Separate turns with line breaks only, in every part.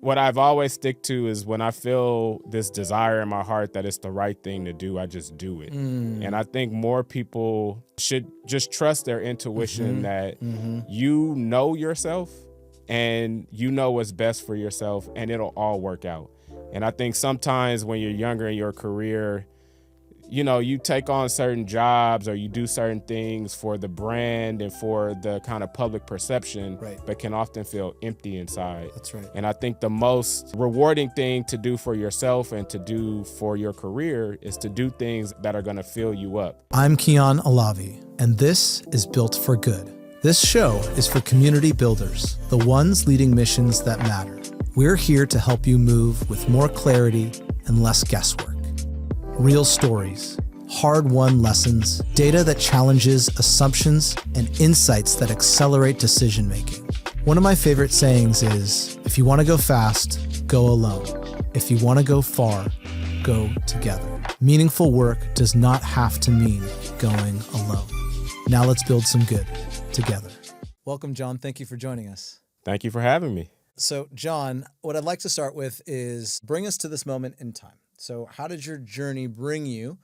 What I've always stick to is when I feel this desire in my heart that it's the right thing to do, I just do it. And I think more people should just trust their intuition that you know yourself and you know what's best for yourself and it'll all work out. And I think sometimes when you're younger in your career, you know, you take on certain jobs or you do certain things for the brand and for the kind of public perception,
Right.
but can often feel empty inside.
That's right.
And I think the most rewarding thing to do for yourself and to do for your career is to do things that are going to fill you up.
I'm Kian Alavi, and this is Built for Good. This show is for community builders, the ones leading missions that matter. We're here to help you move with more clarity and less guesswork. Real stories, hard-won lessons, data that challenges assumptions, and insights that accelerate decision-making. One of my favorite sayings is, if you want to go fast, go alone. If you want to go far, go together. Meaningful work does not have to mean going alone. Now let's build some good together. Welcome, John. Thank you for joining us.
Thank you for having me.
So, John, what I'd like to start with is bring us to this moment in time. So how did your journey bring you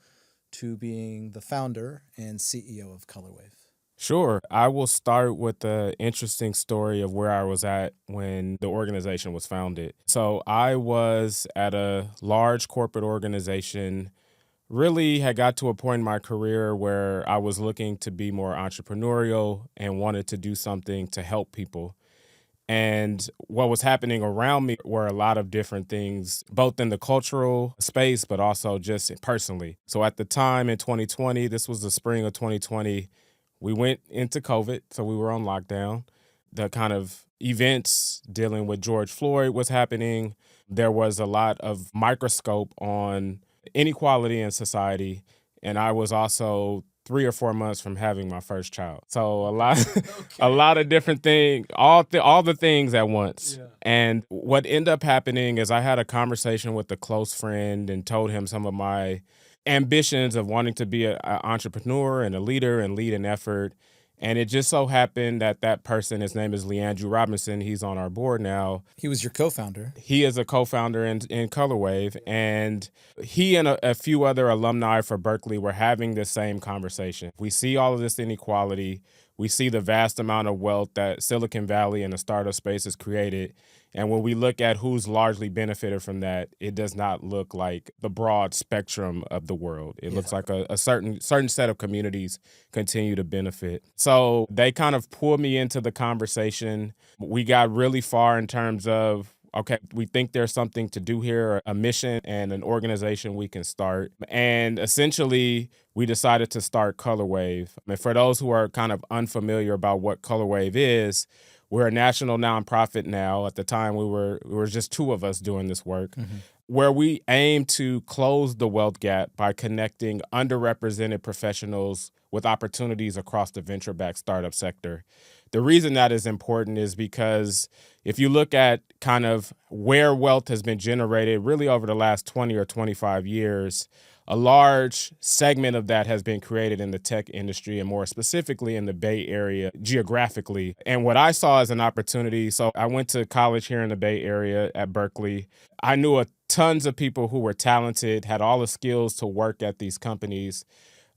to being the founder and CEO of Colorwave?
Sure. I will start with the interesting story of where I was at when the organization was founded. So I was at a large corporate organization, really had got to a point in my career where I was looking to be more entrepreneurial and wanted to do something to help people. And what was happening around me were a lot of different things, both in the cultural space, but also just personally. So at the time in 2020, this was the spring of 2020, we went into COVID, so we were on lockdown. The kind of events dealing with George Floyd was happening. There was a lot of microscope on inequality in society. And I was also 3 or 4 months from having my first child. So a lot of different things, all the things at once. Yeah. And what ended up happening is I had a conversation with a close friend and told him some of my ambitions of wanting to be an entrepreneur and a leader and lead an effort. And it just so happened that that person, his name is Leandrew Robinson, he's on our board now.
He was your co-founder.
He is a co-founder in Colorwave, and he and a few other alumni for Berkeley were having the same conversation. We see all of this inequality. We see the vast amount of wealth that Silicon Valley and the startup space has created. And when we look at who's largely benefited from that, it does not look like the broad spectrum of the world. It looks like a certain set of communities continue to benefit. So they kind of pulled me into the conversation. We got really far in terms of, okay, we think there's something to do here, a mission and an organization we can start. And essentially, we decided to start Colorwave. And for those who are kind of unfamiliar about what Colorwave is, we're a national nonprofit now. At the time, we were just 2 of us doing this work, where we aim to close the wealth gap by connecting underrepresented professionals with opportunities across the venture-backed startup sector. The reason that is important is because if you look at kind of where wealth has been generated really over the last 20 or 25 years, a large segment of that has been created in the tech industry and more specifically in the Bay Area geographically. And what I saw as an opportunity, so I went to college here in the Bay Area at Berkeley. I knew tons of people who were talented, had all the skills to work at these companies,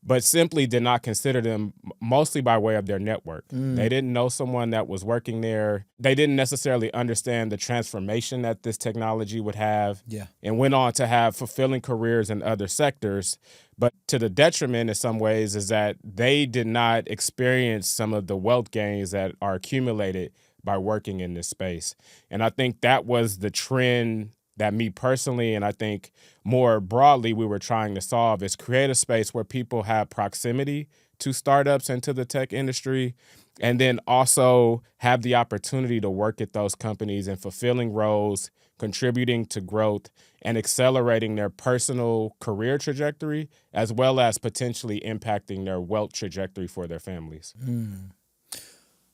but simply did not consider them mostly by way of their network. They didn't know someone that was working there. They didn't necessarily understand the transformation that this technology would have, and went on to have fulfilling careers in other sectors. But to the detriment in some ways is that they did not experience some of the wealth gains that are accumulated by working in this space. And I think that was the trend that me personally, and I think more broadly, we were trying to solve, is create a space where people have proximity to startups and to the tech industry, and then also have the opportunity to work at those companies in fulfilling roles, contributing to growth, and accelerating their personal career trajectory, as well as potentially impacting their wealth trajectory for their families.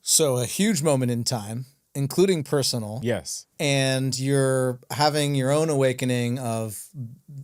So a huge moment in time, including personal.
Yes.
And you're having your own awakening of,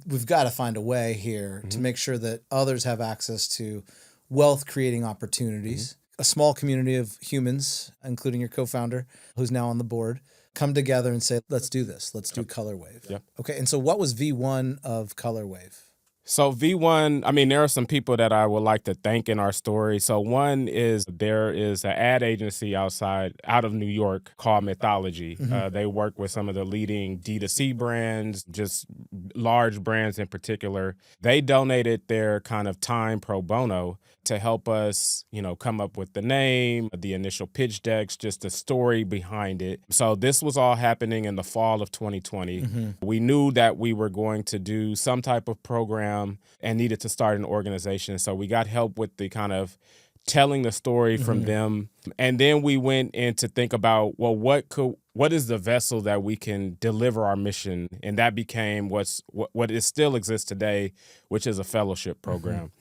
we've got to find a way here to make sure that others have access to wealth creating opportunities. A small community of humans, including your co-founder, who's now on the board, come together and say, let's do this. Let's do Colorwave.
Yep.
Okay. And so what was V1 of Colorwave?
So V1, I mean, there are some people that I would like to thank in our story. So one is there is an ad agency out of New York called Mythology. They work with some of the leading D2C brands, just large brands in particular. They donated their kind of time pro bono to help us, come up with the name, the initial pitch decks, just the story behind it. So this was all happening in the fall of 2020. We knew that we were going to do some type of program and needed to start an organization. So we got help with the kind of telling the story from them. And then we went in to think about, well, what is the vessel that we can deliver our mission? And that became what it still exists today, which is a fellowship program.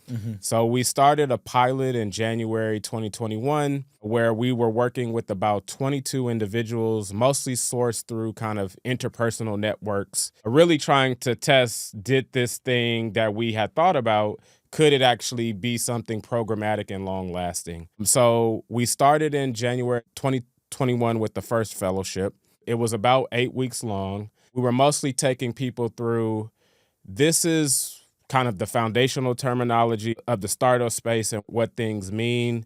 So we started a pilot in January 2021 where we were working with about 22 individuals, mostly sourced through kind of interpersonal networks, really trying to test, did this thing that we had thought about, could it actually be something programmatic and long lasting? So we started in January 2021 with the first fellowship. It was about 8 weeks long. We were mostly taking people through, this is kind of the foundational terminology of the startup space and what things mean.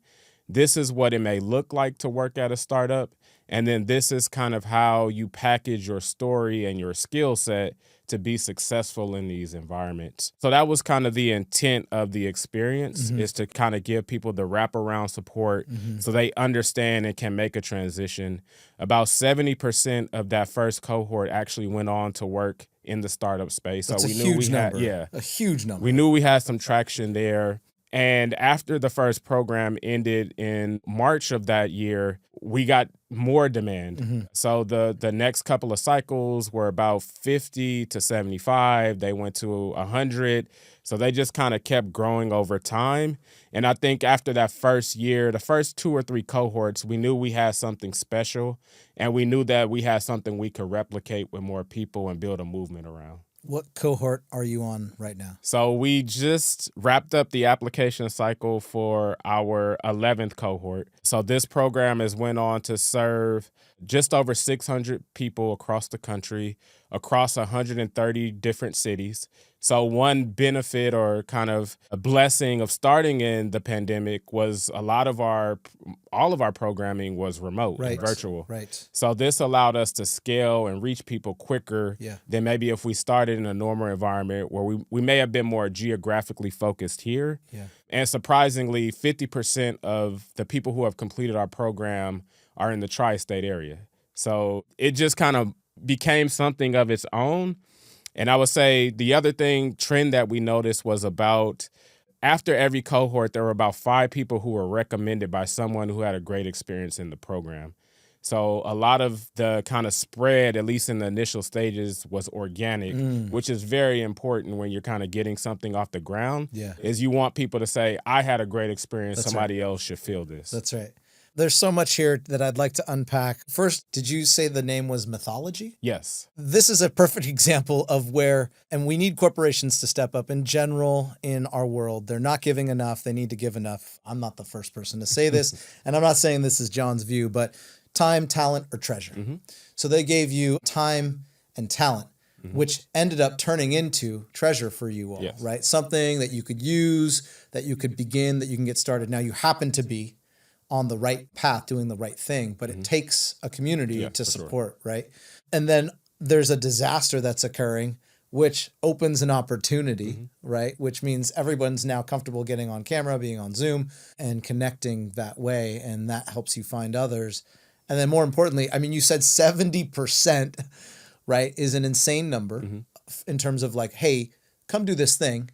This is what it may look like to work at a startup. And then this is kind of how you package your story and your skill set to be successful in these environments. So that was kind of the intent of the experience, is to kind of give people the wraparound support so they understand and can make a transition. About 70% of that first cohort actually went on to work in the startup space.
That's
so we
a
knew
huge
we had,
number. A huge number.
We knew we had some traction there. And after the first program ended in March of that year, we got more demand. So the next couple of cycles were about 50 to 75. They went to 100. So they just kind of kept growing over time. And I think after that first year, the first 2 or 3 cohorts, we knew we had something special. And we knew that we had something we could replicate with more people and build a movement around.
What cohort are you on right now?
So we just wrapped up the application cycle for our 11th cohort. So this program has went on to serve just over 600 people across the country, across 130 different cities. So one benefit or kind of a blessing of starting in the pandemic was all of our programming was remote and virtual.
Right.
So this allowed us to scale and reach people quicker than maybe if we started in a normal environment where we may have been more geographically focused here. And surprisingly, 50% of the people who have completed our program are in the tri-state area. So it just kind of became something of its own. And I would say the other trend that we noticed was about after every cohort, there were about 5 people who were recommended by someone who had a great experience in the program. So a lot of the kind of spread, at least in the initial stages, was organic, which is very important when you're kind of getting something off the ground, is you want people to say, I had a great experience. Somebody else should feel this.
That's right. There's so much here that I'd like to unpack. First, did you say the name was Mythology?
Yes.
This is a perfect example of where, and we need corporations to step up in general in our world. They're not giving enough. They need to give enough. I'm not the first person to say this, and I'm not saying this is John's view, but time, talent, or treasure. So they gave you time and talent, which ended up turning into treasure for you all, right? Something that you could use, that you could begin, that you can get started. Now you happen to be on the right path, doing the right thing, but it takes a community to support, right? And then there's a disaster that's occurring, which opens an opportunity, right? Which means everyone's now comfortable getting on camera, being on Zoom, and connecting that way, and that helps you find others. And then more importantly, I mean, you said 70%, right, is an insane number in terms of like, hey, come do this thing,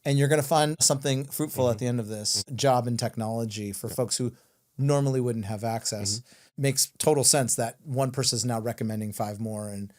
and you're going to find something fruitful at the end of this job in technology for folks who normally wouldn't have access. Makes total sense that one person is now recommending 5 more. And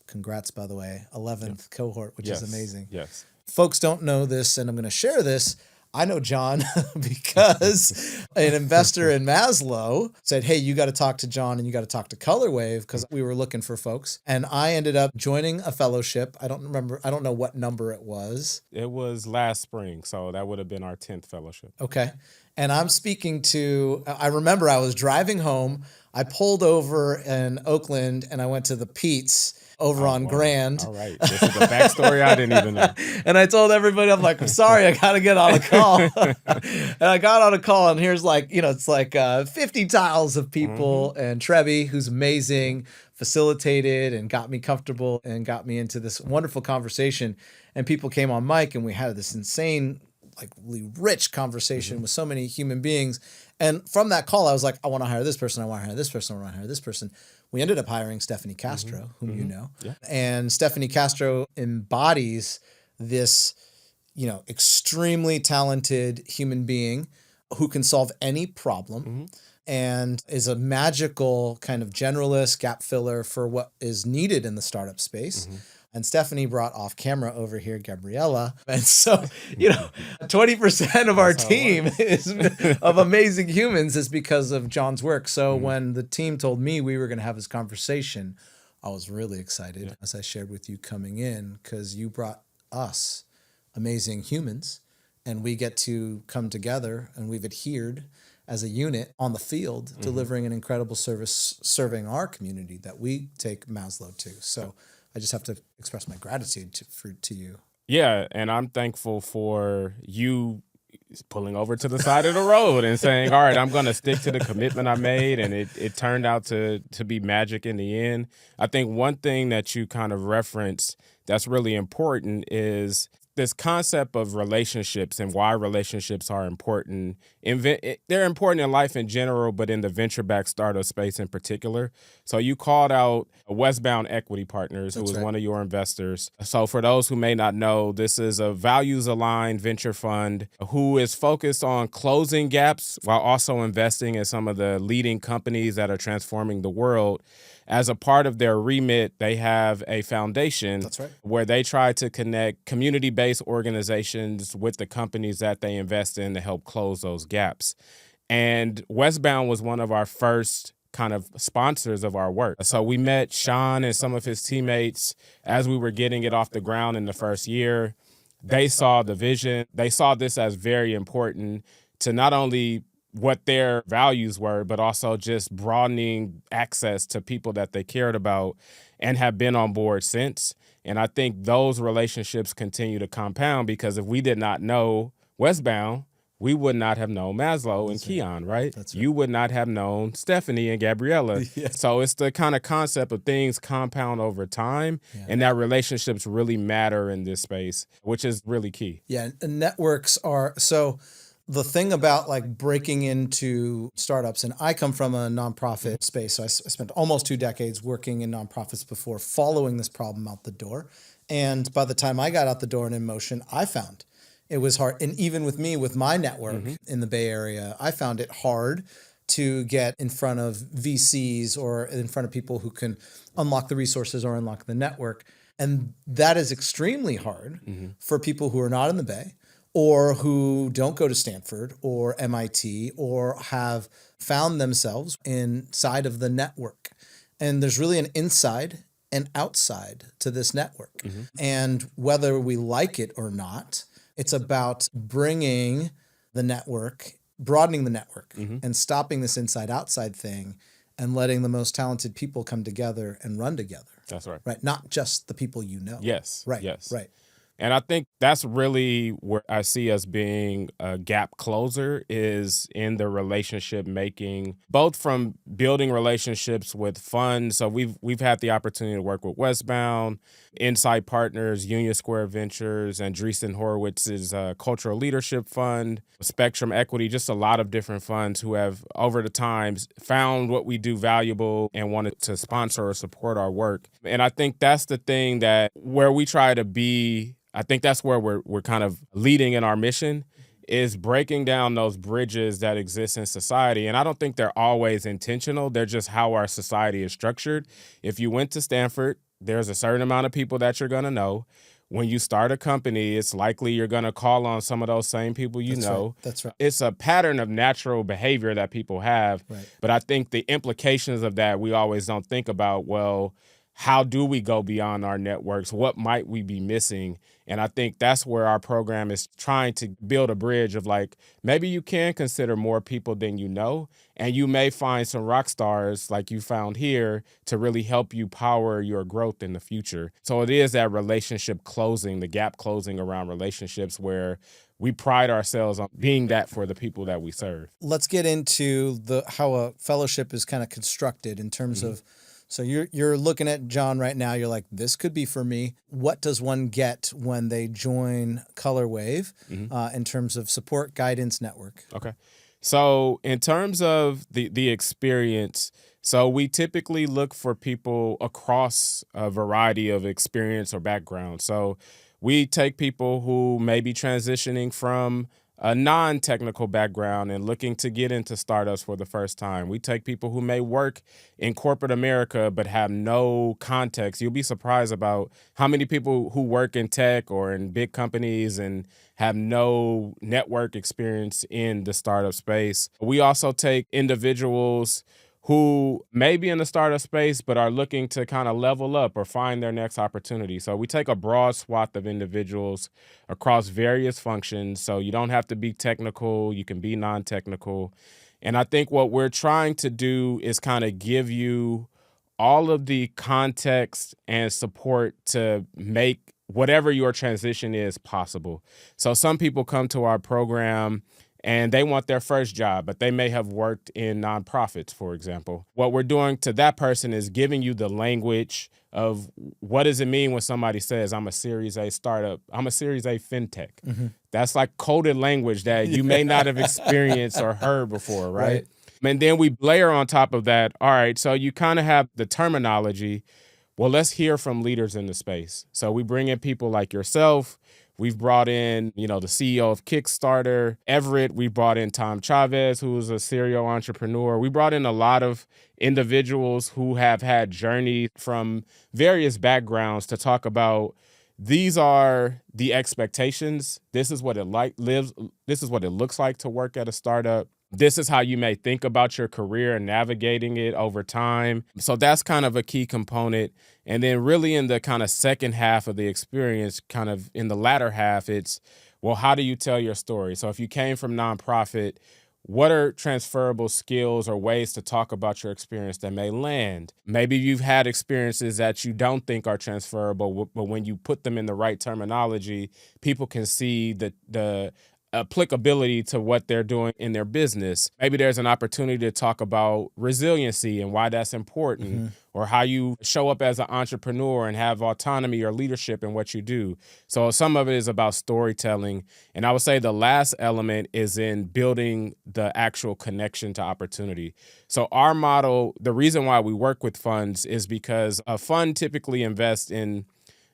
congrats, by the way, 11th cohort, which is amazing.
Yes.
Folks don't know this, and I'm going to share this. I know John because an investor in Maslow said, hey, you got to talk to John and you got to talk to Colorwave because we were looking for folks. And I ended up joining a fellowship. I don't know what number it was.
It was last spring, so that would have been our 10th fellowship.
Okay. And I remember I was driving home. I pulled over in Oakland and I went to the Pete's over on Grand.
All right. This is a backstory I didn't even know.
And I told everybody, I'm like, I'm sorry, I got to get on a call. And I got on a call and here's it's like 50 tiles of people and Trevi, who's amazing, facilitated and got me comfortable and got me into this wonderful conversation. And people came on mic and we had this insane, rich conversation with so many human beings. And from that call, I was like, I want to hire this person. I want to hire this person. I want to hire this person. We ended up hiring Stephanie Castro, whom you know. Yeah. And Stephanie Castro embodies this, extremely talented human being who can solve any problem and is a magical kind of generalist gap filler for what is needed in the startup space. And Stephanie brought off camera over here, Gabriella. And so, 20% of our team of amazing humans is because of John's work. So when the team told me we were going to have this conversation, I was really excited, as I shared with you coming in, because you brought us amazing humans and we get to come together and we've adhered as a unit on the field, delivering an incredible service, serving our community that we take Maslow to. So I just have to express my gratitude to you.
Yeah, and I'm thankful for you pulling over to the side of the road and saying, all right, I'm going to stick to the commitment I made, and it turned out to be magic in the end. I think one thing that you kind of referenced that's really important is this concept of relationships and why relationships are important. They're important in life in general, but in the venture-backed startup space in particular. So you called out Westbound Equity Partners, who was one of your investors. So for those who may not know, this is a values-aligned venture fund who is focused on closing gaps while also investing in some of the leading companies that are transforming the world. As a part of their remit, they have a foundation where they try to connect community-based organizations with the companies that they invest in to help close those gaps. And Westbound was one of our first kind of sponsors of our work. So we met Sean and some of his teammates as we were getting it off the ground in the first year. They saw the vision. They saw this as very important to not only what their values were, but also just broadening access to people that they cared about and have been on board since. And I think those relationships continue to compound because if we did not know Westbound, we would not have known Maslow and Kian, right? You would not have known Stephanie and Gabriella. So it's the kind of concept of things compound over time and that relationships really matter in this space, which is really key.
Yeah, and networks are so. The thing about breaking into startups, and I come from a nonprofit space, so I spent almost 2 decades working in nonprofits before following this problem out the door. And by the time I got out the door and in motion, I found it was hard. And even with me, with my network in the Bay Area, I found it hard to get in front of VCs or in front of people who can unlock the resources or unlock the network. And that is extremely hard for people who are not in the Bay, or who don't go to Stanford or MIT or have found themselves inside of the network. And there's really an inside and outside to this network. And whether we like it or not, it's about bringing the network, broadening the network and stopping this inside-outside thing and letting the most talented people come together and run together.
That's right.
Right. Not just the people you know.
Yes.
Right.
Yes.
Right.
And I think that's really where I see us being a gap closer is in the relationship making, both from building relationships with funds. So we've had the opportunity to work with Westbound, Insight Partners, Union Square Ventures, and Andreessen Horowitz's Cultural Leadership Fund, Spectrum Equity, just a lot of different funds who have over the times found what we do valuable and wanted to sponsor or support our work. And I think that's the thing that where we try to be, I think that's where we're kind of leading in our mission is breaking down those bridges that exist in society. And I don't think they're always intentional. They're just how our society is structured. If you went to Stanford, there's a certain amount of people that you're going to know. when you start a company, it's likely you're going to call on some of those same people
That's right. That's right.
It's a pattern of natural behavior that people have.
Right.
But I think the implications of that, we always don't think about, well, how do we go beyond our networks? What might we be missing? And I think that's where our program is trying to build a bridge of like, maybe you can consider more people than you know, and you may find some rock stars like you found here to really help you power your growth in the future. So it is that relationship closing, the gap closing around relationships where we pride ourselves on being that for the people that we serve.
Let's get into how a fellowship is kind of constructed in terms of, so you're looking at John right now, you're like, this could be for me. What does one get when they join Colorwave in terms of support, guidance, network?
Okay. So in terms of the experience, so we typically look for people across a variety of experience or background. So we take people who may be transitioning from a non-technical background and looking to get into startups for the first time. We take people who may work in corporate America but have no context. You'll be surprised about how many people who work in tech or in big companies and have no network experience in the startup space. We also take individuals who may be in the startup space but are looking to kind of level up or find their next opportunity. So we take a broad swath of individuals across various functions. So you don't have to be technical, you can be non-technical. And I think what we're trying to do is kind of give you all of the context and support to make whatever your transition is possible. So some people come to our program and they want their first job, but they may have worked in nonprofits, for example. What we're doing to that person is giving you the language of what does it mean when somebody says, I'm a Series A startup, I'm a Series A fintech. That's like coded language that you may not have experienced or heard before, right? And then we layer on top of that, all right, so you kind of have the terminology. Well, let's hear from leaders in the space. So we bring in people like yourself. We've brought in, the CEO of Kickstarter, Everett. We brought in Tom Chavez, who is a serial entrepreneur. We brought in a lot of individuals who have had journeys from various backgrounds to talk about these are the expectations. This is what This is what it looks like to work at a startup. This is how you may think about your career and navigating it over time. So that's kind of a key component. And then really in the kind of second half of the experience, kind of in the latter half, it's, well, how do you tell your story? So if you came from nonprofit, what are transferable skills or ways to talk about your experience that may land? Maybe you've had experiences that you don't think are transferable, but when you put them in the right terminology, people can see the applicability to what they're doing in their business. Maybe there's an opportunity to talk about resiliency and why that's important, or how you show up as an entrepreneur and have autonomy or leadership in what you do. So some of it is about storytelling. And I would say the last element is in building the actual connection to opportunity. So our model, the reason why we work with funds is because a fund typically invests in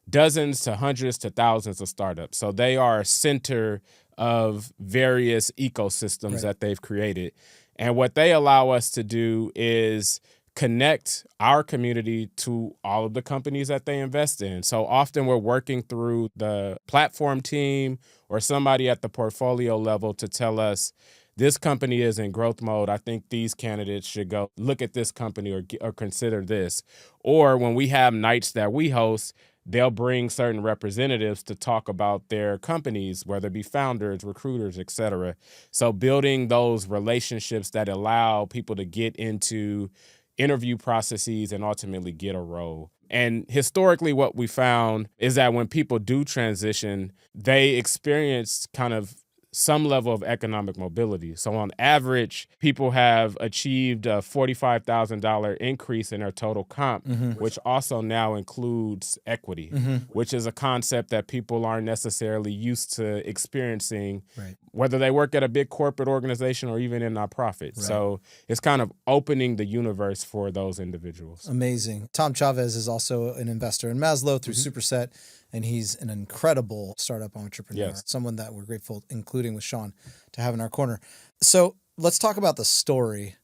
dozens to hundreds to thousands of startups. So they are a center of various ecosystems that they've created. And what they allow us to do is connect our community to all of the companies that they invest in. So often we're working through the platform team or somebody at the portfolio level to tell us, this company is in growth mode. I think these candidates should go look at this company or consider this. Or when we have nights that we host, they'll bring certain representatives to talk about their companies, whether it be founders, recruiters, et cetera. So building those relationships that allow people to get into interview processes and ultimately get a role. And historically, what we found is that when people do transition, they experience kind of some level of economic mobility. So on average, people have achieved a $45,000 increase in their total comp, which also now includes equity, which is a concept that people aren't necessarily used to experiencing, whether they work at a big corporate organization or even in nonprofit. So it's kind of opening the universe for those individuals.
Amazing. Tom Chavez is also an investor in Maslow through Superset, and he's an incredible startup entrepreneur, someone that we're grateful, including with Sean, to have in our corner. So let's talk about the story,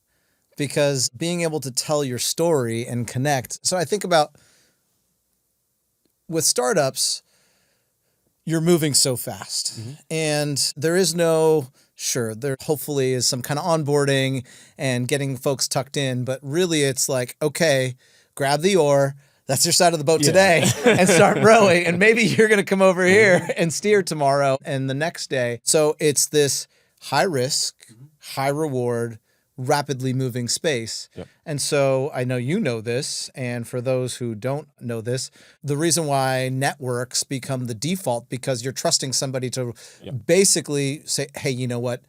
because being able to tell your story and connect. So I think about with startups, you're moving so fast and there is no, sure, there hopefully is some kind of onboarding and getting folks tucked in, but really it's like, okay, grab the oar. That's your side of the boat today and start rowing. And maybe you're going to come over here and steer tomorrow and the next day. So it's this high risk, high reward, rapidly moving space.
Yep.
And so I know you know this. And for those who don't know this, the reason why networks become the default because you're trusting somebody to basically say, hey, you know what?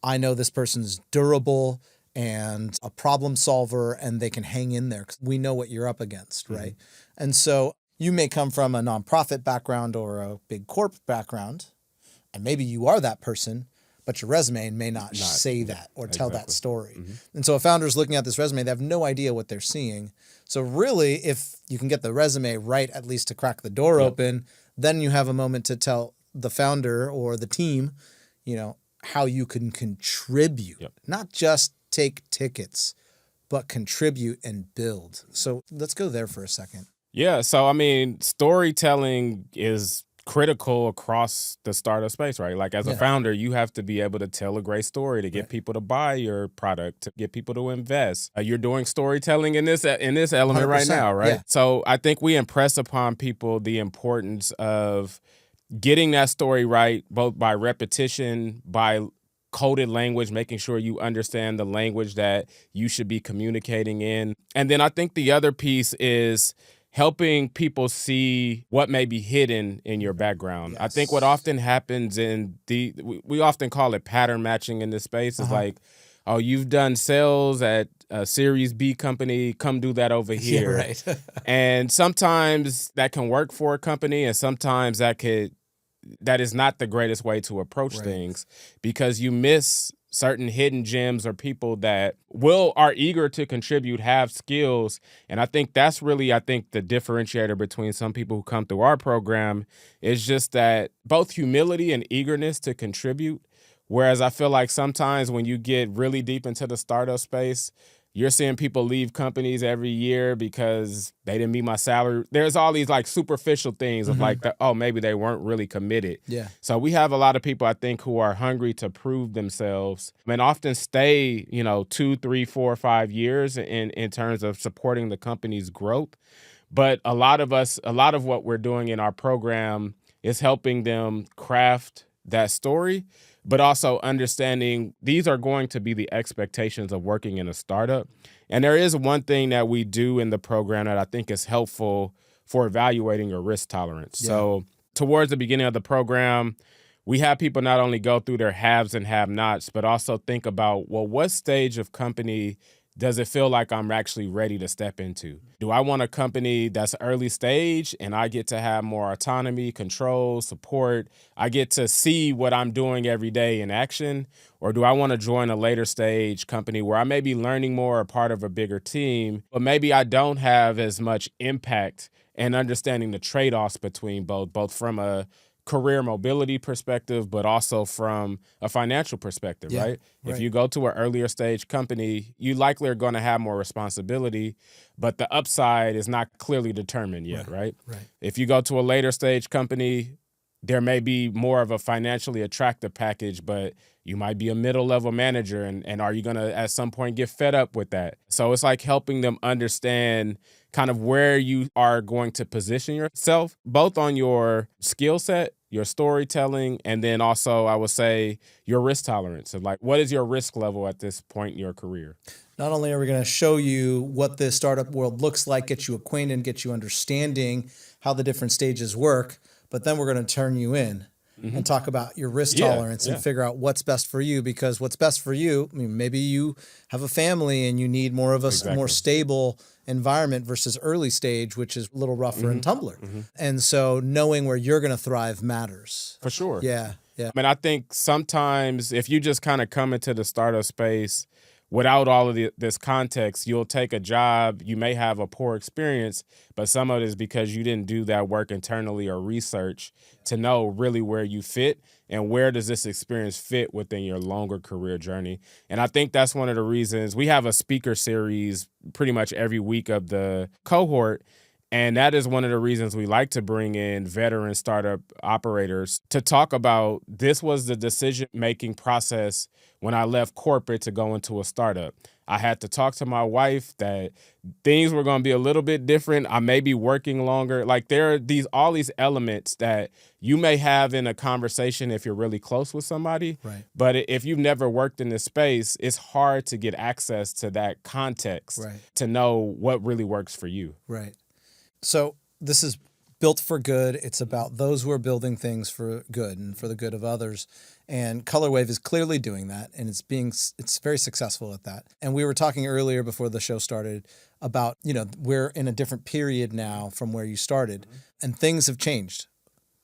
I know this person's durable and a problem solver and they can hang in there. We know what you're up against, right? And so you may come from a nonprofit background or a big corp background, and maybe you are that person, but your resume may not say that or tell that story. And so a founder's looking at this resume, they have no idea what they're seeing. So really, if you can get the resume right, at least to crack the door open, then you have a moment to tell the founder or the team, you know, how you can contribute, not just take tickets, but contribute and build. So let's go there for a second.
Yeah. So, I mean, storytelling is critical across the startup space, right? Like as a founder, you have to be able to tell a great story to get people to buy your product, to get people to invest. You're doing storytelling in this element right now, right?
Yeah.
So I think we impress upon people the importance of getting that story right, both by repetition, by coded language, making sure you understand the language that you should be communicating in. And then I think the other piece is helping people see what may be hidden in your background. I think what often happens we often call it pattern matching in this space is like, oh, you've done sales at a Series B company, come do that over here.
Yeah, right.
And sometimes that can work for a company and sometimes that is not the greatest way to approach things because you miss certain hidden gems or people that are eager to contribute, have skills. And I think that's really, the differentiator between some people who come through our program is just that both humility and eagerness to contribute. Whereas I feel like sometimes when you get really deep into the startup space, you're seeing people leave companies every year because they didn't meet my salary. There's all these like superficial things of like, maybe they weren't really committed.
Yeah.
So we have a lot of people, I think, who are hungry to prove themselves and often stay, 2, 3, 4, 5 years in terms of supporting the company's growth. But a lot of what we're doing in our program is helping them craft that story, but also understanding these are going to be the expectations of working in a startup. And there is one thing that we do in the program that I think is helpful for evaluating your risk tolerance. Yeah. So towards the beginning of the program, we have people not only go through their haves and have-nots, but also think about, well, what stage of company does it feel like I'm actually ready to step into? Do I want a company that's early stage and I get to have more autonomy, control, support? I get to see what I'm doing every day in action? Or do I want to join a later stage company where I may be learning more or part of a bigger team, but maybe I don't have as much impact and understanding the trade-offs between both from a career mobility perspective, but also from a financial perspective, right? If you go to an earlier stage company, you likely are going to have more responsibility, but the upside is not clearly determined yet, right? If you go to a later stage company, there may be more of a financially attractive package, but you might be a middle-level manager, and are you going to at some point get fed up with that? So it's like helping them understand kind of where you are going to position yourself, both on your skill set, your storytelling, and then also, I would say, your risk tolerance. So like, what is your risk level at this point in your career?
Not only are we going to show you what the startup world looks like, get you acquainted, get you understanding how the different stages work, but then we're going to turn you in and talk about your risk tolerance and figure out what's best for you, because what's best for you, I mean, maybe you have a family and you need more of a more stable environment versus early stage, which is a little rougher and tumbler. And so knowing where you're going to thrive matters.
For sure.
Yeah.
I mean, I think sometimes if you just kind of come into the startup space without all of this context, you'll take a job, you may have a poor experience, but some of it is because you didn't do that work internally or research to know really where you fit and where does this experience fit within your longer career journey. And I think that's one of the reasons we have a speaker series pretty much every week of the cohort. And that is one of the reasons we like to bring in veteran startup operators to talk about this was the decision-making process when I left corporate to go into a startup. I had to talk to my wife that things were going to be a little bit different. I may be working longer. Like there are all these elements that you may have in a conversation if you're really close with somebody.
Right.
But if you've never worked in this space, it's hard to get access to that context
Right.
to know what really works for you.
Right. So this is built for good. It's about those who are building things for good and for the good of others. And Colorwave is clearly doing that, and it's very successful at that. And we were talking earlier before the show started about, we're in a different period now from where you started, and things have changed.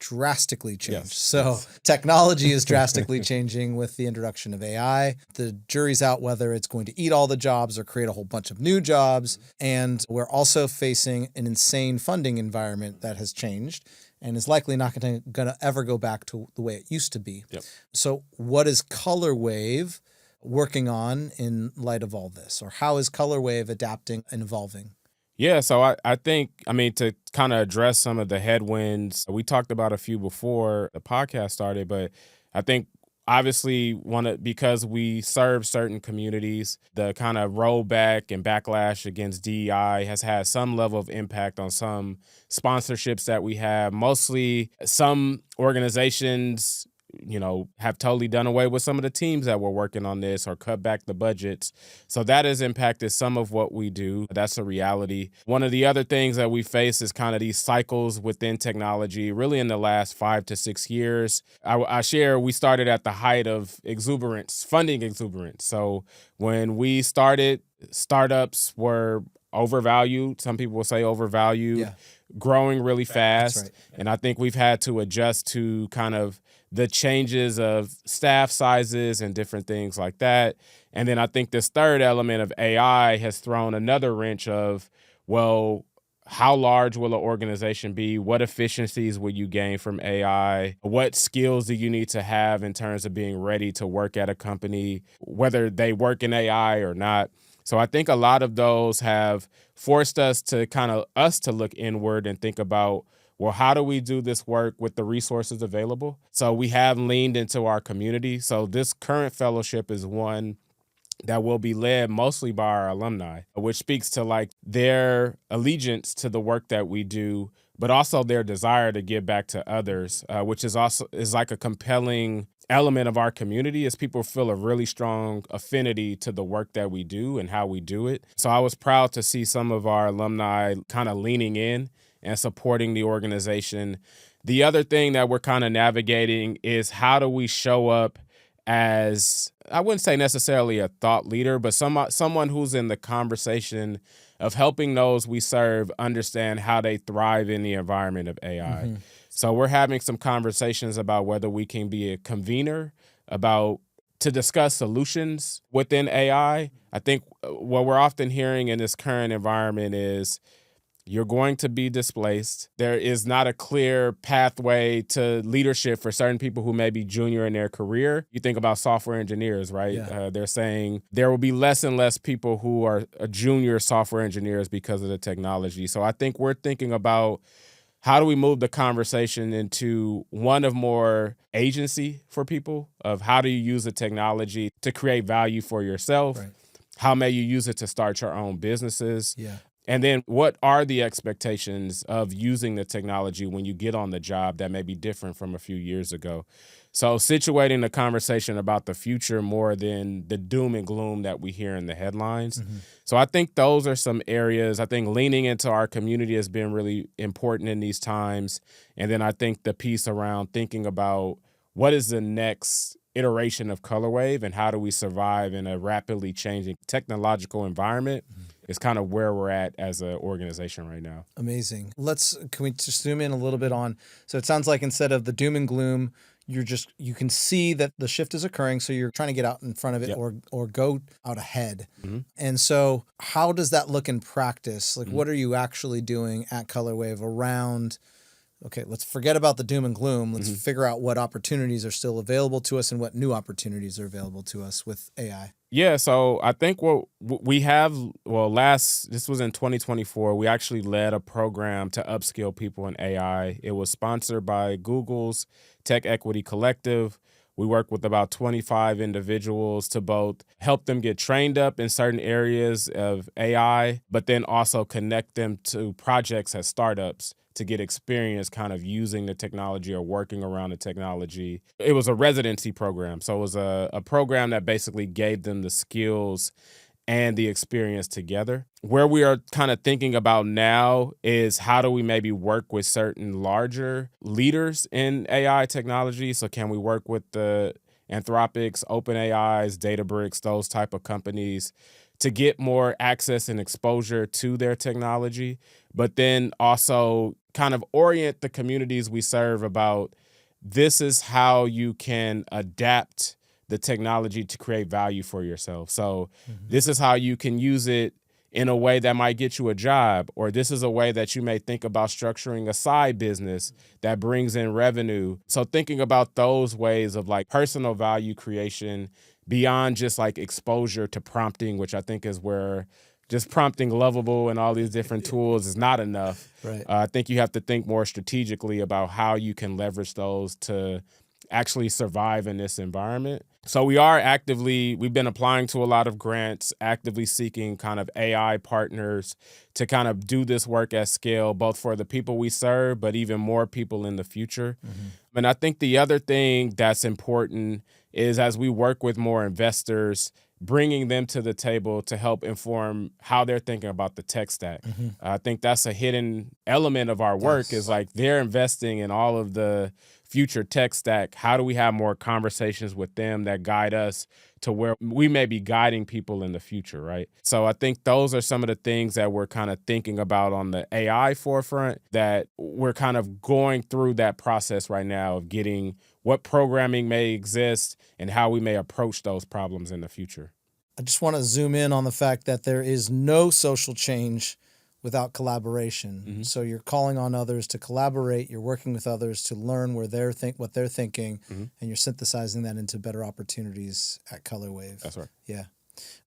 Drastically changed.
Yes.
So technology is drastically changing with the introduction of AI. The jury's out whether it's going to eat all the jobs or create a whole bunch of new jobs. And we're also facing an insane funding environment that has changed and is likely not going to ever go back to the way it used to be.
Yep.
So what is Colorwave working on in light of all this? Or how is Colorwave adapting and evolving?
Yeah, so I think, to kind of address some of the headwinds, we talked about a few before the podcast started, but I think obviously because we serve certain communities, the kind of rollback and backlash against DEI has had some level of impact on some sponsorships that we have. Mostly some organizations have totally done away with some of the teams that were working on this or cut back the budgets. So that has impacted some of what we do. That's a reality. One of the other things that we face is kind of these cycles within technology, really in the last 5 to 6 years. I share we started at the height of funding exuberance. So when we started, startups were overvalued. Some people will say overvalued, growing really fast.
That's right.
And I think we've had to adjust to kind of the changes of staff sizes and different things like that. And then I think this third element of AI has thrown another wrench of, well, how large will an organization be? What efficiencies will you gain from AI? What skills do you need to have in terms of being ready to work at a company, whether they work in AI or not? So I think a lot of those have forced us to look inward and think about, well, how do we do this work with the resources available? So we have leaned into our community. So this current fellowship is one that will be led mostly by our alumni, which speaks to their allegiance to the work that we do, but also their desire to give back to others, which is like a compelling element of our community, is people feel a really strong affinity to the work that we do and how we do it. So I was proud to see some of our alumni kind of leaning in and supporting the organization. The other thing that we're kind of navigating is how do we show up as, I wouldn't say necessarily a thought leader, but someone who's in the conversation of helping those we serve understand how they thrive in the environment of AI. Mm-hmm. So we're having some conversations about whether we can be a convener to discuss solutions within AI. I think what we're often hearing in this current environment is you're going to be displaced. There is not a clear pathway to leadership for certain people who may be junior in their career. You think about software engineers, right?
Yeah.
They're saying there will be less and less people who are junior software engineers because of the technology. So I think we're thinking about how do we move the conversation into one of more agency for people, of how do you use the technology to create value for yourself?
Right.
How may you use it to start your own businesses?
Yeah.
And then what are the expectations of using the technology when you get on the job that may be different from a few years ago? So situating the conversation about the future more than the doom and gloom that we hear in the headlines. Mm-hmm. So I think those are some areas. I think leaning into our community has been really important in these times. And then I think the piece around thinking about what is the next iteration of Colorwave and how do we survive in a rapidly changing technological environment is kind of where we're at as an organization right now.
Amazing. Can we just zoom in a little bit on, so it sounds like instead of the doom and gloom, you can see that the shift is occurring, so you're trying to get out in front of it. Yep. or go out ahead. Mm-hmm. And so how does that look in practice? What are you actually doing at Colorwave around okay, let's forget about the doom and gloom. Let's figure out what opportunities are still available to us and what new opportunities are available to us with AI.
Yeah, so I think what we have, this was in 2024, we actually led a program to upskill people in AI. It was sponsored by Google's Tech Equity Collective. We worked with about 25 individuals to both help them get trained up in certain areas of AI, but then also connect them to projects at startups to get experience kind of using the technology or working around the technology. It was a residency program. So it was a program that basically gave them the skills and the experience together. Where we are kind of thinking about now is how do we maybe work with certain larger leaders in AI technology? So can we work with the Anthropics, OpenAIs, Databricks, those type of companies to get more access and exposure to their technology, but then also kind of orient the communities we serve about this is how you can adapt the technology to create value for yourself. So this is how you can use it in a way that might get you a job, or this is a way that you may think about structuring a side business that brings in revenue. So thinking about those ways of like personal value creation beyond just like exposure to prompting, which I think is where just prompting Lovable and all these different tools is not enough.
Right.
I think you have to think more strategically about how you can leverage those to actually survive in this environment. So we've been applying to a lot of grants, actively seeking kind of AI partners to kind of do this work at scale, both for the people we serve, but even more people in the future. And I think the other thing that's important is as we work with more investors, bringing them to the table to help inform how they're thinking about the tech stack. I think that's a hidden element of our work is like they're investing in all of the future tech stack. How do we have more conversations with them that guide us to where we may be guiding people in the future, right? So I think those are some of the things that we're kind of thinking about on the AI forefront, that we're kind of going through that process right now of getting what programming may exist and how we may approach those problems in the future.
I just want to zoom in on the fact that there is no social change without collaboration. So you're calling on others to collaborate, you're working with others to learn what they're thinking, and you're synthesizing that into better opportunities at Colorwave.
That's right.
Yeah.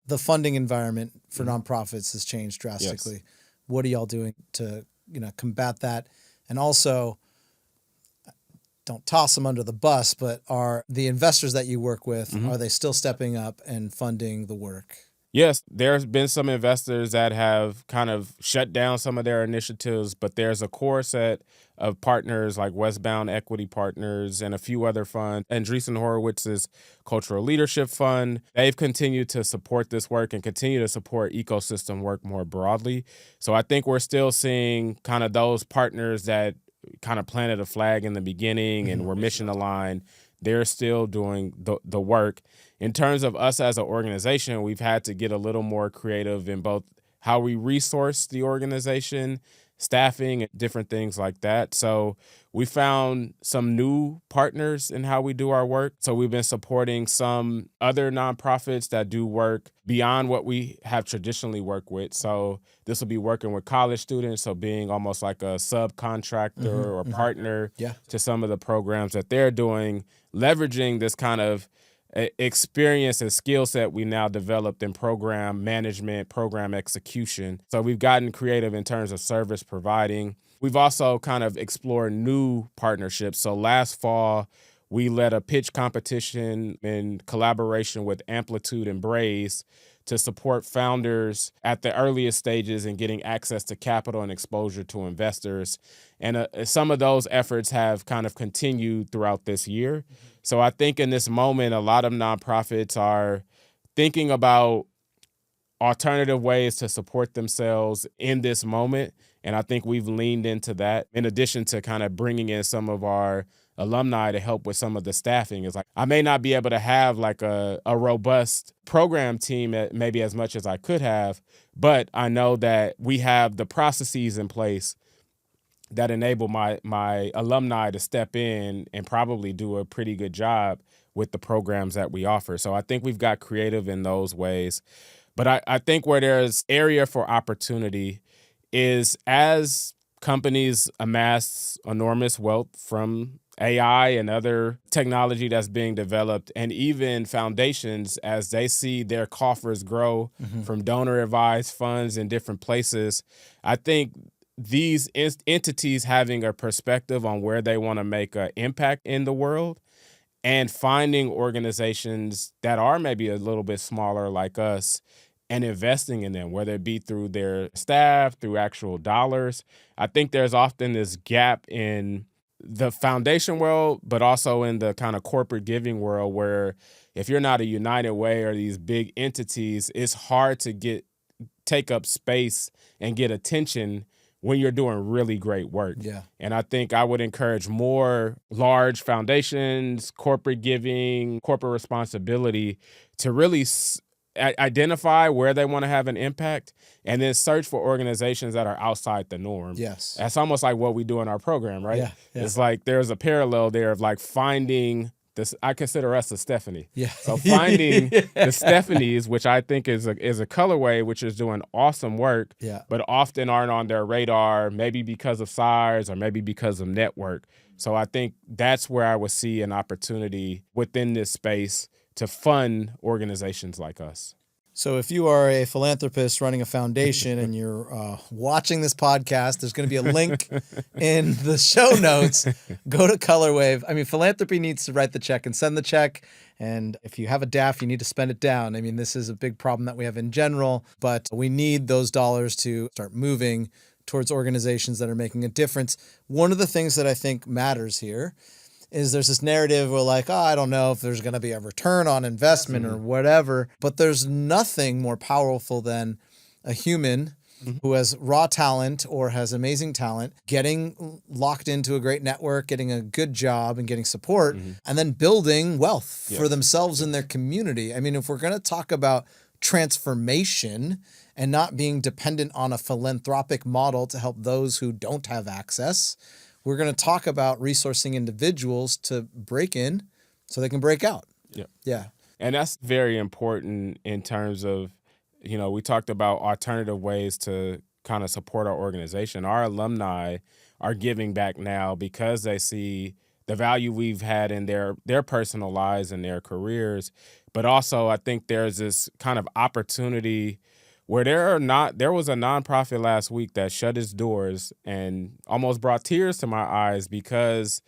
The funding environment for nonprofits has changed drastically.
Yes.
What are y'all doing to, combat that? And also, don't toss them under the bus, but are the investors that you work with, are they still stepping up and funding the work?
Yes, there's been some investors that have kind of shut down some of their initiatives, but there's a core set of partners like Westbound Equity Partners and a few other funds. Andreessen Horowitz's Cultural Leadership Fund, they've continued to support this work and continue to support ecosystem work more broadly. So I think we're still seeing kind of those partners that kind of planted a flag in the beginning and were mission aligned. They're still doing the work. In terms of us as an organization, we've had to get a little more creative in both how we resource the organization, staffing, and different things like that. So we found some new partners in how we do our work. So we've been supporting some other nonprofits that do work beyond what we have traditionally worked with. So this will be working with college students, so being almost like a subcontractor or partner to some of the programs that they're doing, leveraging this kind of experience and skill set we now developed in program management, program execution. So we've gotten creative in terms of service providing. We've also kind of explored new partnerships. So last fall, we led a pitch competition in collaboration with Amplitude and Braze to support founders at the earliest stages in getting access to capital and exposure to investors. And some of those efforts have kind of continued throughout this year. So I think in this moment, a lot of nonprofits are thinking about alternative ways to support themselves in this moment. And I think we've leaned into that in addition to kind of bringing in some of our alumni to help with some of the staffing. It's like, I may not be able to have like a robust program team maybe as much as I could have, but I know that we have the processes in place that enable my alumni to step in and probably do a pretty good job with the programs that we offer. So I think we've got creative in those ways. But I think where there's area for opportunity is as companies amass enormous wealth from AI and other technology that's being developed, and even foundations as they see their coffers grow from donor advised funds in different places. I think these entities having a perspective on where they want to make an impact in the world and finding organizations that are maybe a little bit smaller like us and investing in them, whether it be through their staff, through actual dollars. I think there's often this gap in the foundation world, but also in the kind of corporate giving world where if you're not a United Way or these big entities, it's hard to take up space and get attention when you're doing really great work.
Yeah.
And I think I would encourage more large foundations, corporate giving, corporate responsibility to really identify where they want to have an impact and then search for organizations that are outside the norm.
Yes.
That's almost like what we do in our program, right?
Yeah.
It's like there's a parallel there of like finding this. I consider us a Stephanie.
Yeah.
So finding the Stephanies, which I think is a Colorwave, which is doing awesome work,
Yeah.
but often aren't on their radar, maybe because of size or maybe because of network. So I think that's where I would see an opportunity within this space to fund organizations like us.
So if you are a philanthropist running a foundation and you're watching this podcast, there's going to be a link in the show notes. Go to Colorwave. I mean, philanthropy needs to write the check and send the check. And if you have a DAF, you need to spend it down. I mean, this is a big problem that we have in general, but we need those dollars to start moving towards organizations that are making a difference. One of the things that I think matters here is there's this narrative where like, oh, I don't know if there's going to be a return on investment or whatever, but there's nothing more powerful than a human who has raw talent or has amazing talent, getting locked into a great network, getting a good job and getting support, and then building wealth for themselves and their community. I mean, if we're going to talk about transformation and not being dependent on a philanthropic model to help those who don't have access, we're going to talk about resourcing individuals to break in so they can break out. Yeah.
And that's very important in terms of, we talked about alternative ways to kind of support our organization. Our alumni are giving back now because they see the value we've had in their personal lives and their careers. But also I think there's this kind of opportunity where there was a nonprofit last week that shut its doors and almost brought tears to my eyes because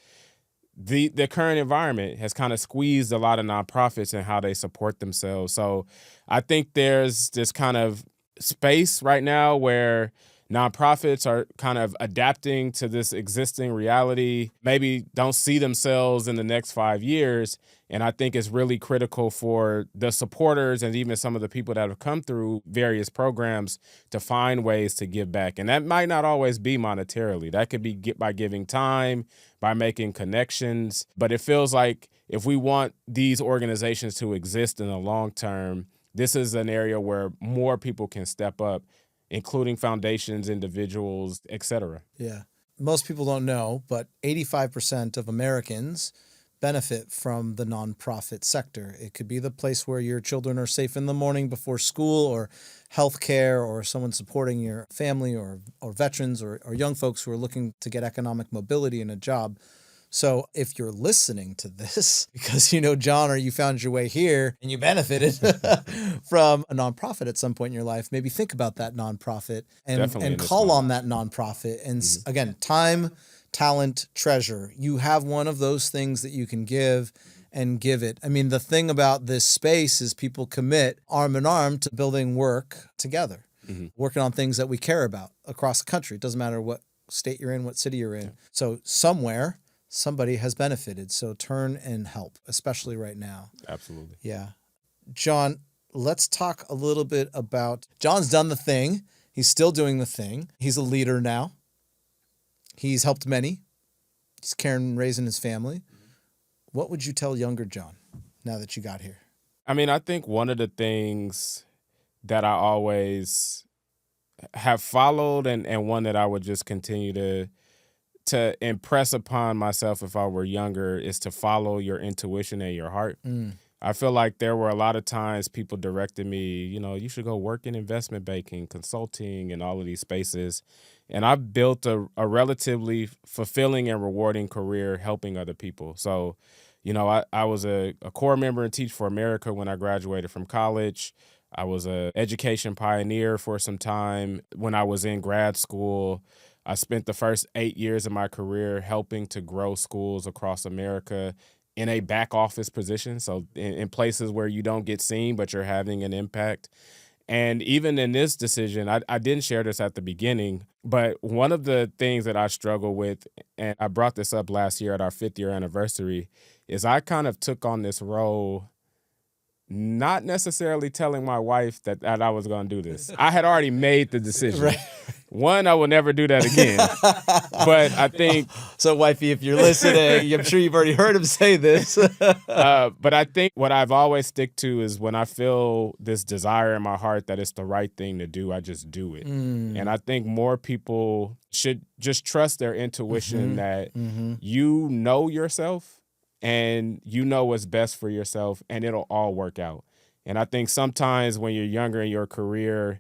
the current environment has kind of squeezed a lot of nonprofits and how they support themselves. So I think there's this kind of space right now where nonprofits are kind of adapting to this existing reality, maybe don't see themselves in the next 5 years. And I think it's really critical for the supporters and even some of the people that have come through various programs to find ways to give back. And that might not always be monetarily. That could be by giving time, by making connections. But it feels like if we want these organizations to exist in the long term, this is an area where more people can step up, including foundations, individuals, et cetera.
Yeah. Most people don't know, but 85% of Americans benefit from the nonprofit sector. It could be the place where your children are safe in the morning before school, or healthcare, or someone supporting your family, or veterans, or young folks who are looking to get economic mobility in a job. So if you're listening to this because you know John or you found your way here and you benefited from a nonprofit at some point in your life, maybe think about that nonprofit and call on that nonprofit. And again, time, talent, treasure. You have one of those things that you can give and give it. I mean, the thing about this space is people commit arm in arm to building work together, working on things that we care about across the country. It doesn't matter what state you're in, what city you're in. So somewhere, somebody has benefited. So turn and help, especially right now.
Absolutely.
Yeah. John, let's talk a little bit about, John's done the thing. He's still doing the thing. He's a leader now. He's helped many. He's caring and raising his family. What would you tell younger John now that you got here?
I mean, I think one of the things that I always have followed and one that I would just continue to impress upon myself if I were younger is to follow your intuition and your heart. I feel like there were a lot of times people directed me, you should go work in investment banking, consulting, and all of these spaces. And I've built a relatively fulfilling and rewarding career helping other people. So, I was a core member in Teach for America when I graduated from college. I was an education pioneer for some time when I was in grad school. I spent the first 8 years of my career helping to grow schools across America in a back office position. So in places where you don't get seen, but you're having an impact. And even in this decision, I didn't share this at the beginning, but one of the things that I struggle with, and I brought this up last year at our 5th year anniversary, is I kind of took on this role not necessarily telling my wife that I was going to do this. I had already made the decision.
Right.
One, I will never do that again. But I think,
So, wifey, if you're listening, I'm sure you've already heard him say this.
but I think what I've always stick to is when I feel this desire in my heart that it's the right thing to do, I just do it. And I think more people should just trust their intuition that you know yourself and you know what's best for yourself, and it'll all work out. And I think sometimes when you're younger in your career,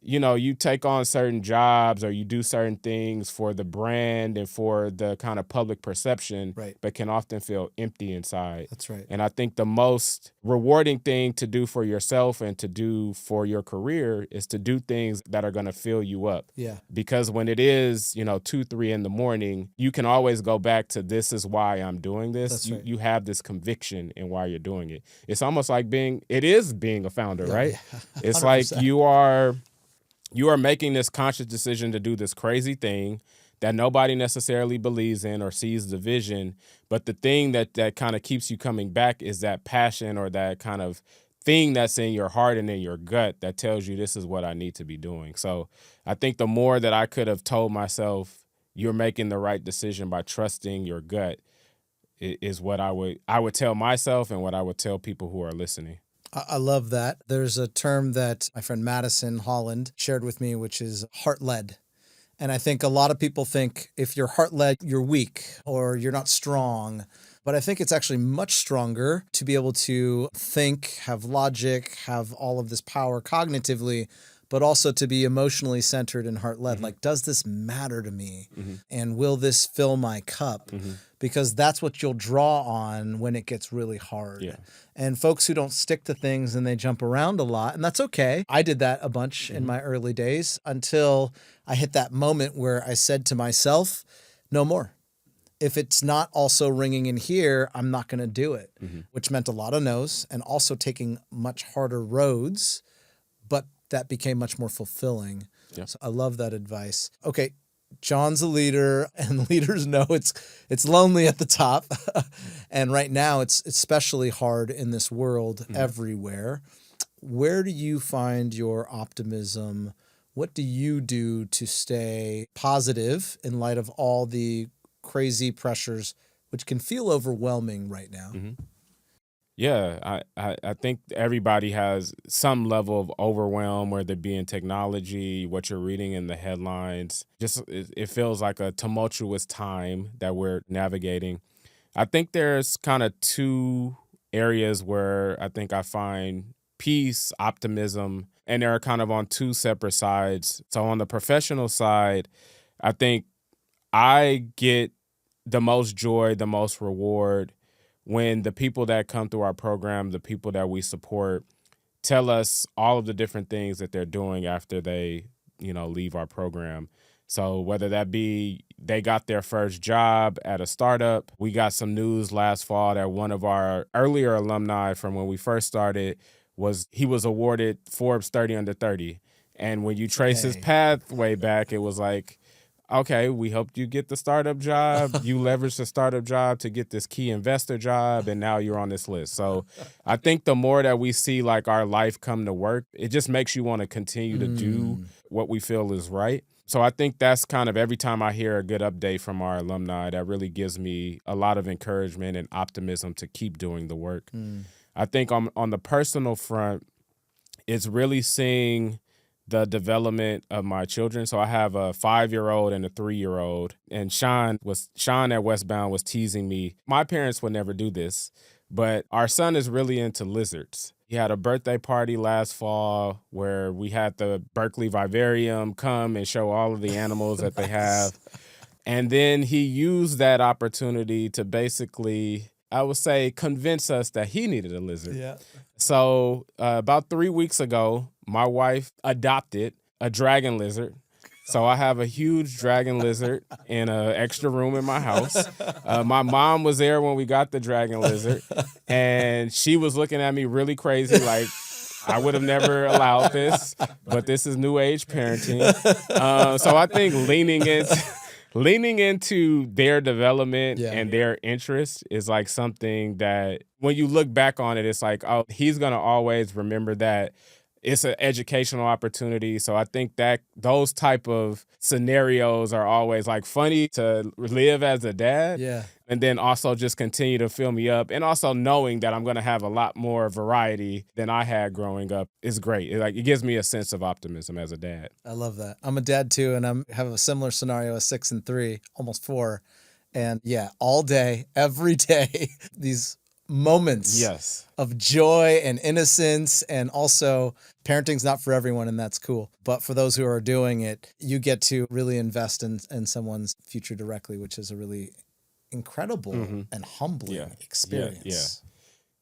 you take on certain jobs or you do certain things for the brand and for the kind of public perception,
Right.
but can often feel empty inside.
That's right.
And I think the most rewarding thing to do for yourself and to do for your career is to do things that are going to fill you up.
Yeah.
Because when it is, 2, 3 in the morning, you can always go back to this is why I'm doing this.
That's right.
You have this conviction in why you're doing it. It's almost like being a founder, right?
Yeah.
It's
100%.
like you are making this conscious decision to do this crazy thing that nobody necessarily believes in or sees the vision. But the thing that kind of keeps you coming back is that passion or that kind of thing that's in your heart and in your gut that tells you this is what I need to be doing. So I think the more that I could have told myself you're making the right decision by trusting your gut is what I would tell myself and what I would tell people who are listening.
I love that. There's a term that my friend Madison Holland shared with me, which is heart-led. And I think a lot of people think if you're heart-led, you're weak or you're not strong. But I think it's actually much stronger to be able to think, have logic, have all of this power cognitively, but also to be emotionally centered and heart-led. Like, does this matter to me? And will this fill my cup? Because that's what you'll draw on when it gets really hard.
Yeah.
And folks who don't stick to things and they jump around a lot, and that's okay. I did that a bunch in my early days until I hit that moment where I said to myself, no more. If it's not also ringing in here, I'm not going to do it, which meant a lot of no's and also taking much harder roads, but that became much more fulfilling.
Yeah.
So I love that advice. Okay. John's a leader, and leaders know it's lonely at the top. And right now it's especially hard in this world everywhere. Where do you find your optimism? What do you do to stay positive in light of all the crazy pressures, which can feel overwhelming right now?
Yeah, I think everybody has some level of overwhelm, whether it be in technology, what you're reading in the headlines. Just it feels like a tumultuous time that we're navigating. I think there's kind of two areas where I think I find peace, optimism, and they're kind of on two separate sides. So on the professional side, I think I get the most joy, the most reward when the people that come through our program, the people that we support, tell us all of the different things that they're doing after they, leave our program. So whether that be they got their first job at a startup, we got some news last fall that one of our earlier alumni from when we first started he was awarded Forbes 30 under 30. And when you trace his pathway back, it was like, okay, we helped you get the startup job. You leveraged the startup job to get this key investor job, and now you're on this list. So I think the more that we see like our life come to work, it just makes you want to continue to do what we feel is right. So I think that's kind of every time I hear a good update from our alumni, that really gives me a lot of encouragement and optimism to keep doing the work. I think on the personal front, it's really seeing the development of my children. So I have a 5-year-old and a 3-year-old. And Sean at Westbound was teasing me. My parents would never do this, but our son is really into lizards. He had a birthday party last fall where we had the Berkeley Vivarium come and show all of the animals that they
Nice.
have. And then he used that opportunity to basically, I would say, convince us that he needed a lizard.
Yeah.
So about 3 weeks ago, my wife adopted a dragon lizard. So I have a huge dragon lizard in an extra room in my house. My mom was there when we got the dragon lizard, and she was looking at me really crazy, like I would have never allowed this, but this is new age parenting. So I think leaning into their development and their interest is like something that when you look back on it, it's like, oh, he's gonna always remember that. It's an educational opportunity. So I think that those type of scenarios are always like funny to live as a dad.
Yeah.
And then also just continue to fill me up. And also knowing that I'm going to have a lot more variety than I had growing up is great. It gives me a sense of optimism as a dad.
I love that. I'm a dad too, and I have a similar scenario, a 6 and 3, almost 4. And yeah, all day, every day, these moments of joy and innocence. And also parenting's not for everyone, and that's cool. But for those who are doing it, you get to really invest in someone's future directly, which is a really incredible and humbling experience.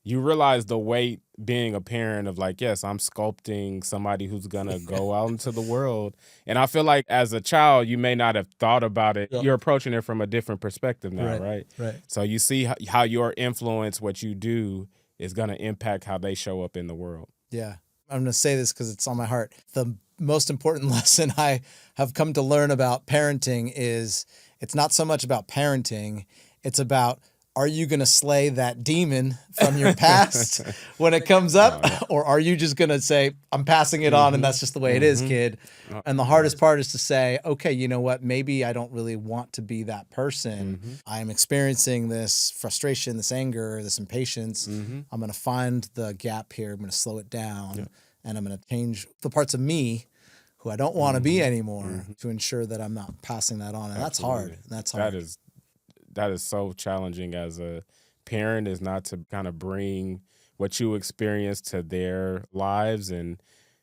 You realize the weight being a parent of like, yes, I'm sculpting somebody who's going to go out into the world. And I feel like as a child, you may not have thought about it. You're approaching it from a different perspective now, right?
Right.
So you see how your influence, what you do, is going to impact how they show up in the world.
Yeah. I'm going to say this because it's on my heart. The most important lesson I have come to learn about parenting is it's not so much about parenting. It's about, are you going to slay that demon from your past when it comes up? Or are you just going to say, I'm passing it on and that's just the way it is, kid? And the hardest part is to say, okay, you know what? Maybe I don't really want to be that person. I'm experiencing this frustration, this anger, this impatience. I'm going to find the gap here. I'm going to slow it down and I'm going to change the parts of me who I don't want to be anymore to ensure that I'm not passing that on. And that's hard. That's hard.
That is so challenging as a parent, is not to kind of bring what you experience to their lives and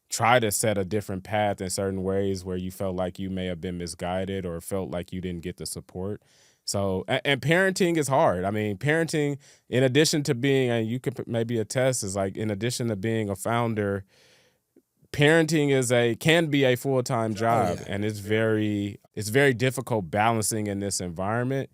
try to set a different path in certain ways where you felt like you may have been misguided or felt like you didn't get the support. So, and parenting is hard. I mean, parenting, in addition to being, and you could maybe attest, is like, in addition to being a founder, parenting can be a full-time job. And it's very difficult balancing in this environment.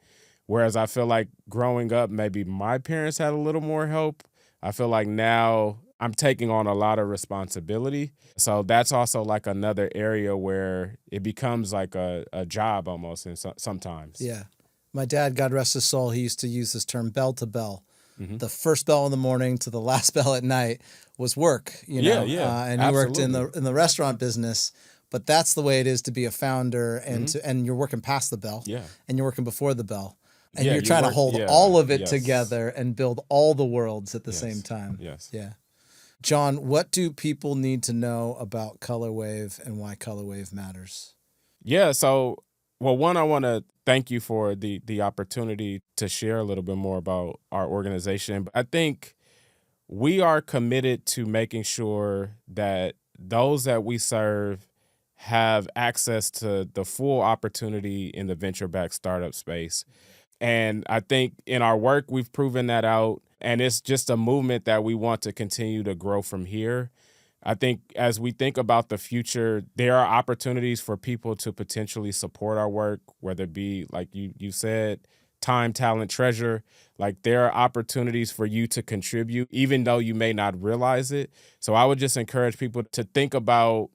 Whereas I feel like growing up, maybe my parents had a little more help. I feel like now I'm taking on a lot of responsibility. So that's also like another area where it becomes like a job almost sometimes.
Yeah. My dad, God rest his soul, he used to use this term bell to bell. The first bell in the morning to the last bell at night was work, you know? And he worked in the restaurant business. But that's the way it is to be a founder and you're working past the bell and you're working before the bell. And you're trying to hold all of it together and build all the worlds at the same time.
Yes.
Yeah. John, what do people need to know about Colorwave and why Colorwave matters?
Yeah. So, well, one, I want to thank you for the opportunity to share a little bit more about our organization. I think we are committed to making sure that those that we serve have access to the full opportunity in the venture-backed startup space. And I think in our work, we've proven that out. And it's just a movement that we want to continue to grow from here. I think as we think about the future, there are opportunities for people to potentially support our work, whether it be, like you said, time, talent, treasure. Like, there are opportunities for you to contribute, even though you may not realize it. So I would just encourage people to think about,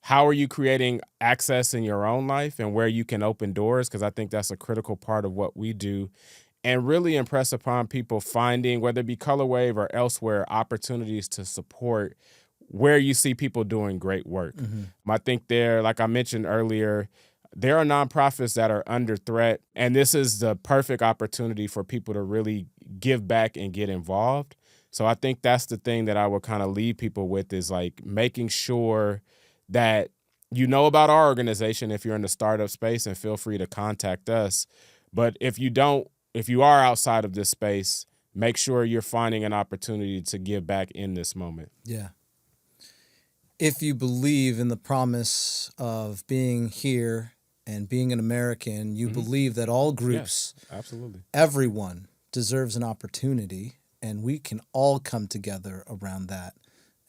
how are you creating access in your own life and where you can open doors? Because I think that's a critical part of what we do. And really impress upon people finding, whether it be Colorwave or elsewhere, opportunities to support where you see people doing great work. I think like I mentioned earlier, there are nonprofits that are under threat. And this is the perfect opportunity for people to really give back and get involved. So I think that's the thing that I would kind of leave people with, is like making sure that you know about our organization if you're in the startup space, and feel free to contact us. But if you are outside of this space, make sure you're finding an opportunity to give back in this moment.
Yeah. If you believe in the promise of being here and being an American, you believe that all groups,
Yes, absolutely.
everyone deserves an opportunity, and we can all come together around that.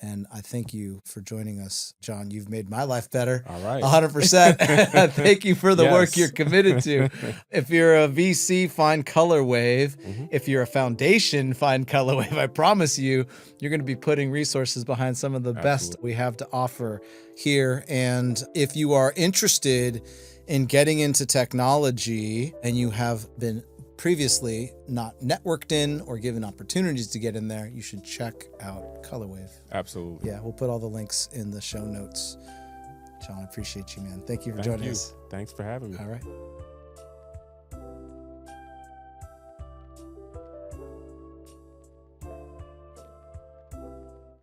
And I thank you for joining us, John. You've made my life better.
All right.
100%. Thank you for the work
Yes.
you're committed to. If you're a VC, find Colorwave. If you're a foundation, find Colorwave. I promise you, you're going to be putting resources behind some of the best we have to offer here. And if you are interested in getting into technology and you have been previously not networked in or given opportunities to get in there, you should check out Colorwave.
Absolutely.
Yeah, we'll put all the links in the show notes. John, I appreciate you, man. Thank you for joining us.
Thanks for having me.
All right.